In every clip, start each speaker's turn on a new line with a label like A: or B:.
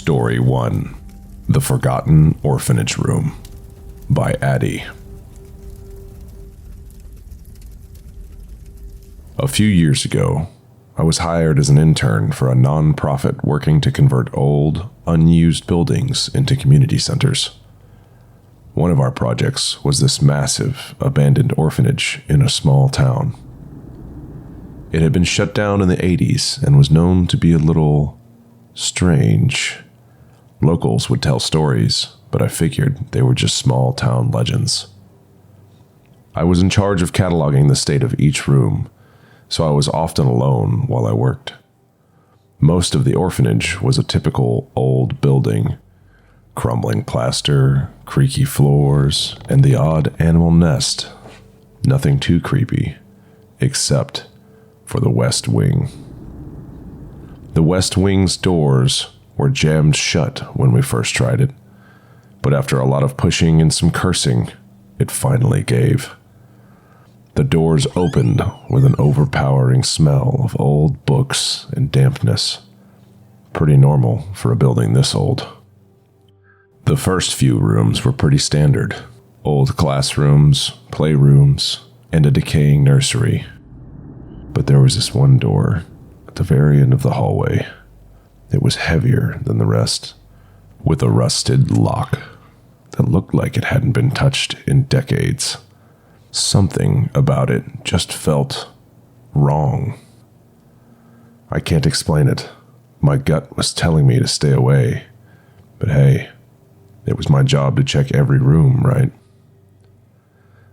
A: Story 1: The Forgotten Orphanage Room by Addie. A few years ago, I was hired as an intern for a non-profit working to convert old, unused buildings into community centers. One of our projects was this massive, abandoned orphanage in a small town. It had been shut down in the 80s and was known to be a little strange. Locals would tell stories, but I figured they were just small town legends. I was in charge of cataloging the state of each room, so I was often alone while I worked. Most of the orphanage was a typical old building: crumbling plaster, creaky floors, and the odd animal nest. Nothing too creepy, except for the West Wing. The West Wing's doors were jammed shut when we first tried it, but after a lot of pushing and some cursing, it finally gave. The doors opened with an overpowering smell of old books and dampness. Pretty normal for a building this old. The first few rooms were pretty standard: old classrooms, playrooms, and a decaying nursery. But there was this one door at the very end of the hallway. It was heavier than the rest, with a rusted lock that looked like it hadn't been touched in decades. Something about it just felt wrong. I can't explain it. My gut was telling me to stay away. But hey, it was my job to check every room, right?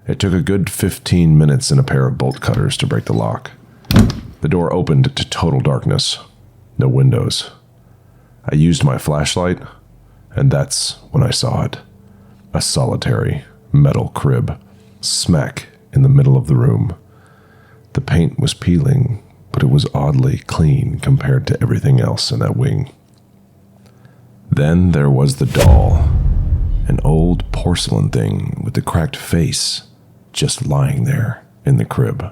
A: It took a good 15 minutes and a pair of bolt cutters to break the lock. The door opened to total darkness. No windows. I used my flashlight, and that's when I saw it. A solitary metal crib, smack in the middle of the room. The paint was peeling, but it was oddly clean compared to everything else in that wing. Then there was the doll, an old porcelain thing with a cracked face, just lying there in the crib.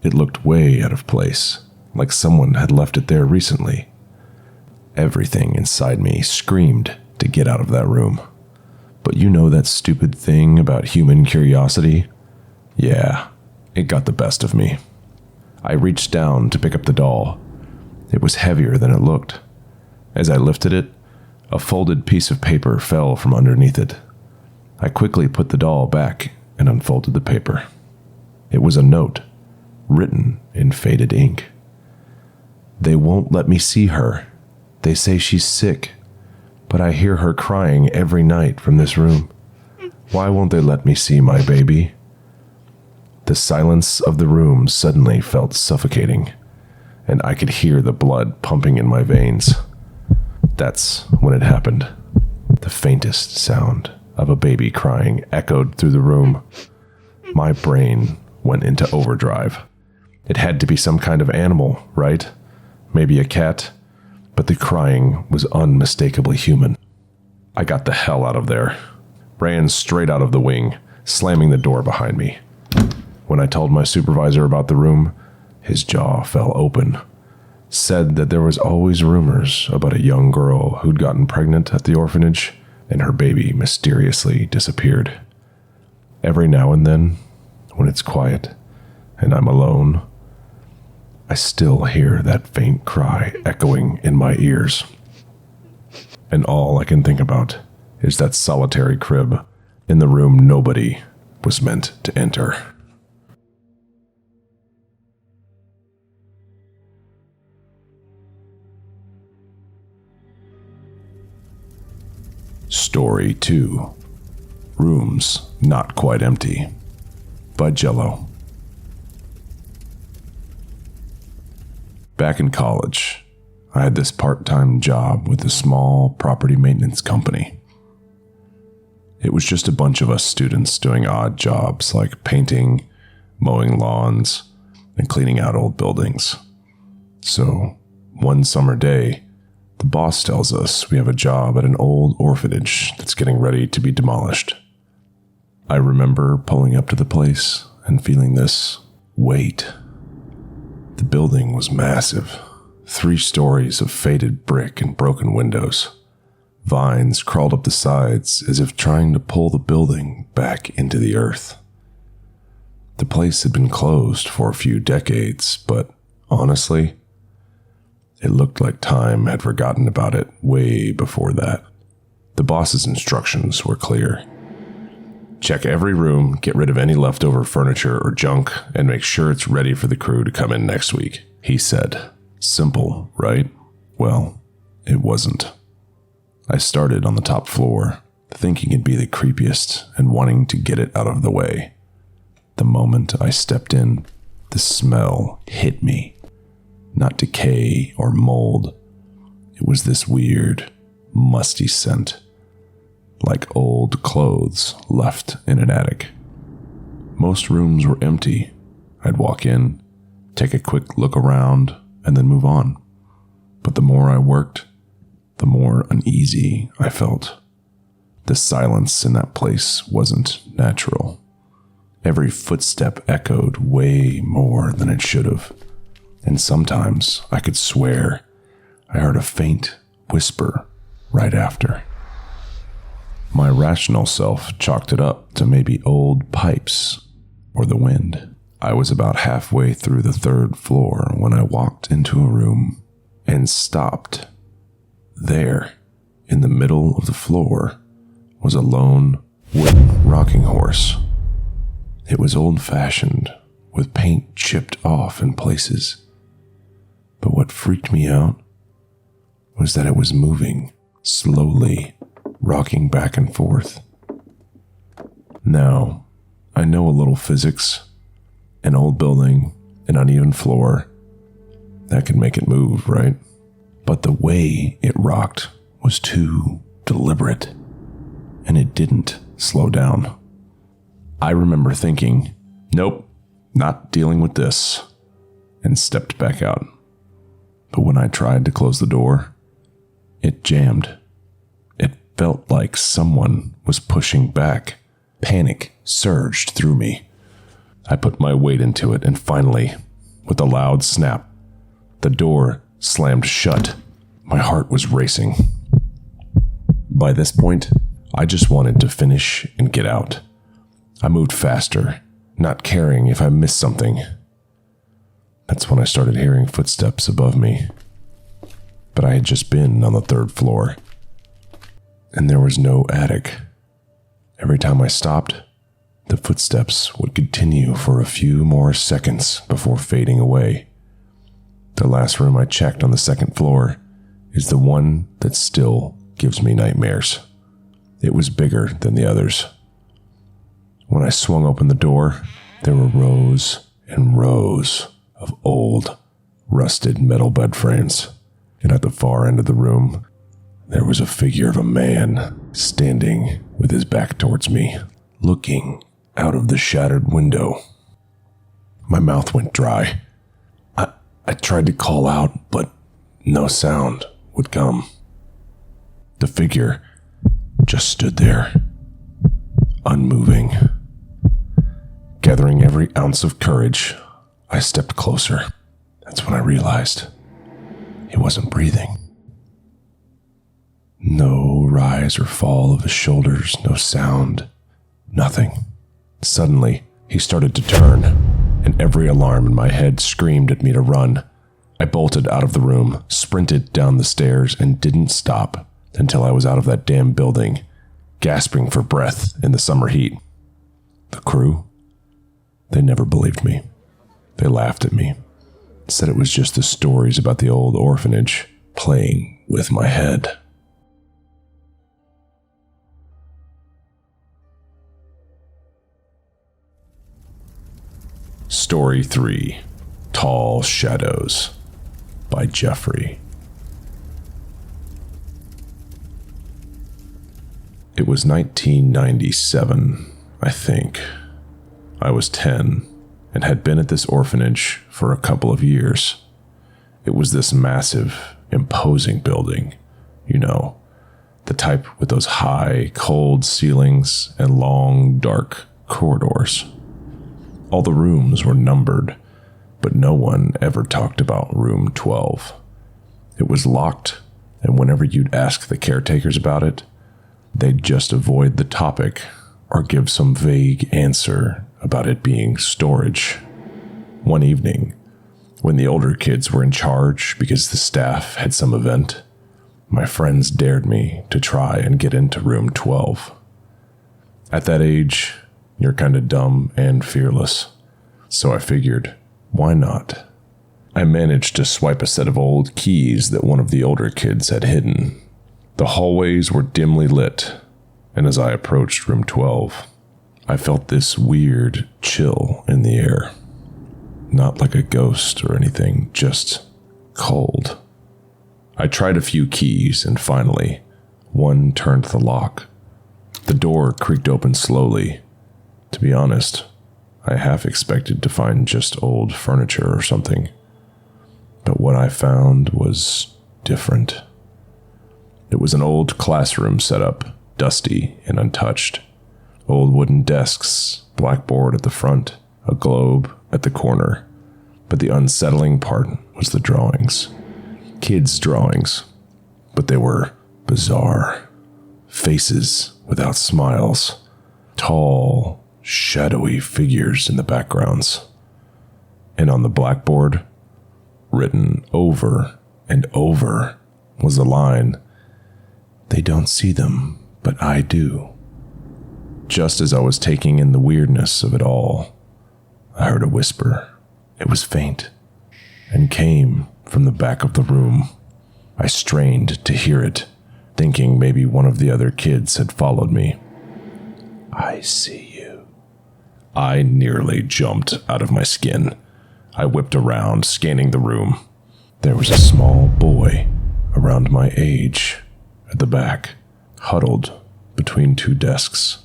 A: It looked way out of place, like someone had left it there recently. Everything inside me screamed to get out of that room. But you know that stupid thing about human curiosity? Yeah, it got the best of me. I reached down to pick up the doll. It was heavier than it looked. As I lifted it, a folded piece of paper fell from underneath it. I quickly put the doll back and unfolded the paper. It was a note, written in faded ink. "They won't let me see her. They say she's sick, but I hear her crying every night from this room. Why won't they let me see my baby?" The silence of the room suddenly felt suffocating, and I could hear the blood pumping in my veins. That's when it happened. The faintest sound of a baby crying echoed through the room. My brain went into overdrive. It had to be some kind of animal, right? Maybe a cat? But the crying was unmistakably human. I got the hell out of there. Ran straight out of the wing, slamming the door behind me. When I told my supervisor about the room, his jaw fell open. Said that there was always rumors about a young girl who'd gotten pregnant at the orphanage and her baby mysteriously disappeared. Every now and then, when it's quiet and I'm alone, I still hear that faint cry echoing in my ears. And all I can think about is that solitary crib in the room nobody was meant to enter. Story 2: Rooms Not Quite Empty by Gelo. Back in college, I had this part-time job with a small property maintenance company. It was just a bunch of us students doing odd jobs like painting, mowing lawns, and cleaning out old buildings. So, one summer day, the boss tells us we have a job at an old orphanage that's getting ready to be demolished. I remember pulling up to the place and feeling this weight. The building was massive, 3 stories of faded brick and broken windows. Vines crawled up the sides as if trying to pull the building back into the earth. The place had been closed for a few decades, but honestly, it looked like time had forgotten about it way before that. The boss's instructions were clear. Check every room, get rid of any leftover furniture or junk, and make sure it's ready for the crew to come in next week, he said. Simple, right? Well, it wasn't. I started on the top floor, thinking it'd be the creepiest and wanting to get it out of the way. The moment I stepped in, the smell hit me. Not decay or mold. It was this weird, musty scent, like old clothes left in an attic. Most rooms were empty. I'd walk in, take a quick look around, and then move on. But the more I worked, the more uneasy I felt. The silence in that place wasn't natural. Every footstep echoed way more than it should have, and sometimes I could swear I heard a faint whisper right after. My rational self chalked it up to maybe old pipes or the wind. I was about halfway through the 3rd floor when I walked into a room and stopped. There, in the middle of the floor, was a lone wooden rocking horse. It was old-fashioned, with paint chipped off in places. But what freaked me out was that it was moving slowly, rocking back and forth. Now, I know a little physics. An old building, an uneven floor, that can make it move, right? But the way it rocked was too deliberate, and it didn't slow down. I remember thinking, nope, not dealing with this, and stepped back out. But when I tried to close the door, it jammed. It felt like someone was pushing back. Panic surged through me. I put my weight into it, and finally, with a loud snap, the door slammed shut. My heart was racing. By this point, I just wanted to finish and get out. I moved faster, not caring if I missed something. That's when I started hearing footsteps above me. But I had just been on the 3rd floor, and there was no attic. Every time I stopped, the footsteps would continue for a few more seconds before fading away. The last room I checked on the 2nd floor is the one that still gives me nightmares. It was bigger than the others. When I swung open the door, there were rows and rows of old, rusted metal bed frames. And at the far end of the room, there was a figure of a man standing with his back towards me, looking out of the shattered window. My mouth went dry. I tried to call out, but no sound would come. The figure just stood there, unmoving. Gathering every ounce of courage, I stepped closer. That's when I realized he wasn't breathing. No rise or fall of his shoulders, no sound, nothing. Suddenly, he started to turn, and every alarm in my head screamed at me to run. I bolted out of the room, sprinted down the stairs, and didn't stop until I was out of that damn building, gasping for breath in the summer heat. The crew, they never believed me. They laughed at me, said it was just the stories about the old orphanage playing with my head. Story 3, Tall Shadows, by Jeffrey. It was 1997, I think. I was 10 and had been at this orphanage for a couple of years. It was this massive, imposing building, you know, the type with those high, cold ceilings and long, dark corridors. All the rooms were numbered, but no one ever talked about room 12. It was locked, and whenever you'd ask the caretakers about it, they'd just avoid the topic or give some vague answer about it being storage. One evening, when the older kids were in charge because the staff had some event, my friends dared me to try and get into room 12. At that age, you're kind of dumb and fearless, so I figured, why not? I managed to swipe a set of old keys that one of the older kids had hidden. The hallways were dimly lit, and as I approached room 12, I felt this weird chill in the air. Not like a ghost or anything, just cold. I tried a few keys, and finally, one turned the lock. The door creaked open slowly. To be honest, I half expected to find just old furniture or something. But what I found was different. It was an old classroom setup, dusty and untouched. Old wooden desks, blackboard at the front, a globe at the corner. But the unsettling part was the drawings. Kids' drawings. But they were bizarre. Faces without smiles. Tall, shadowy figures in the backgrounds. And on the blackboard, written over and over, was the line, "They don't see them, but I do." Just as I was taking in the weirdness of it all, I heard a whisper. It was faint, and came from the back of the room. I strained to hear it, thinking maybe one of the other kids had followed me. "I see you." I nearly jumped out of my skin. I whipped around, scanning the room. There was a small boy, around my age, at the back, huddled between two desks.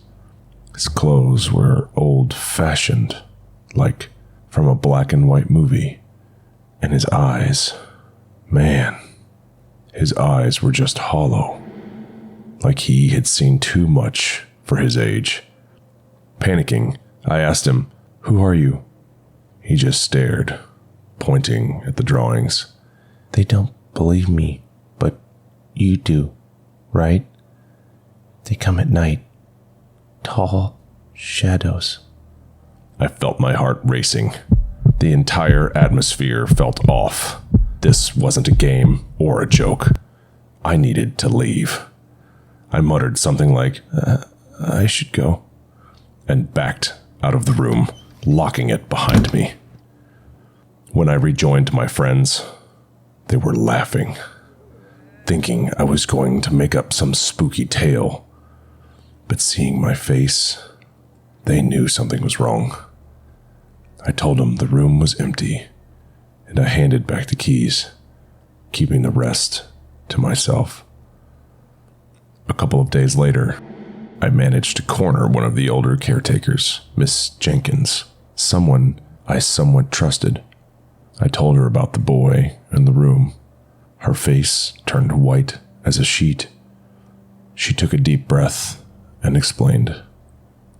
A: His clothes were old-fashioned, like from a black and white movie. And his eyes, man, his eyes were just hollow, like he had seen too much for his age. Panicking, I asked him, "Who are you?" He just stared, pointing at the drawings. "They don't believe me, but you do, right? They come at night. Tall shadows." I felt my heart racing. The entire atmosphere felt off. This wasn't a game or a joke. I needed to leave. I muttered something like, I should go, and backed out of the room, locking it behind me. When I rejoined my friends, they were laughing, thinking I was going to make up some spooky tale. But seeing my face, they knew something was wrong. I told them the room was empty, and I handed back the keys, keeping the rest to myself. A couple of days later, I managed to corner one of the older caretakers, Miss Jenkins, someone I somewhat trusted. I told her about the boy and the room. Her face turned white as a sheet. She took a deep breath and explained.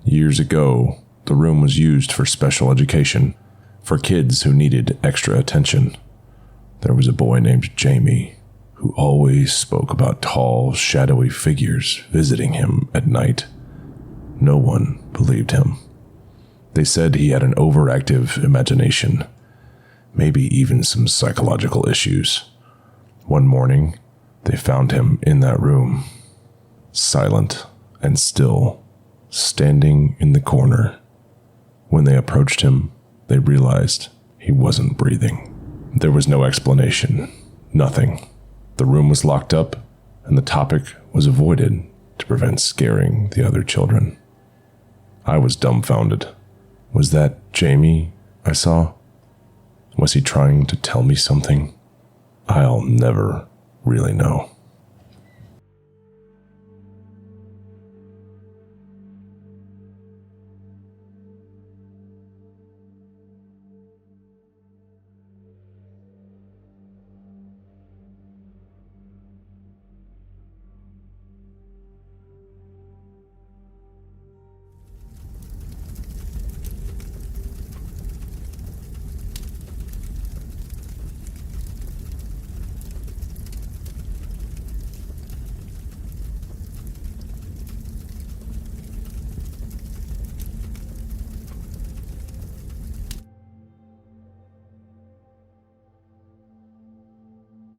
A: Years ago, the room was used for special education, for kids who needed extra attention. There was a boy named Jamie who always spoke about tall, shadowy figures visiting him at night. No one believed him. They said he had an overactive imagination, maybe even some psychological issues. One morning, they found him in that room, silent and still, standing in the corner. When they approached him, they realized he wasn't breathing. There was no explanation, nothing. The room was locked up, and the topic was avoided to prevent scaring the other children. I was dumbfounded. Was that Jamie I saw? Was he trying to tell me something? I'll never really know.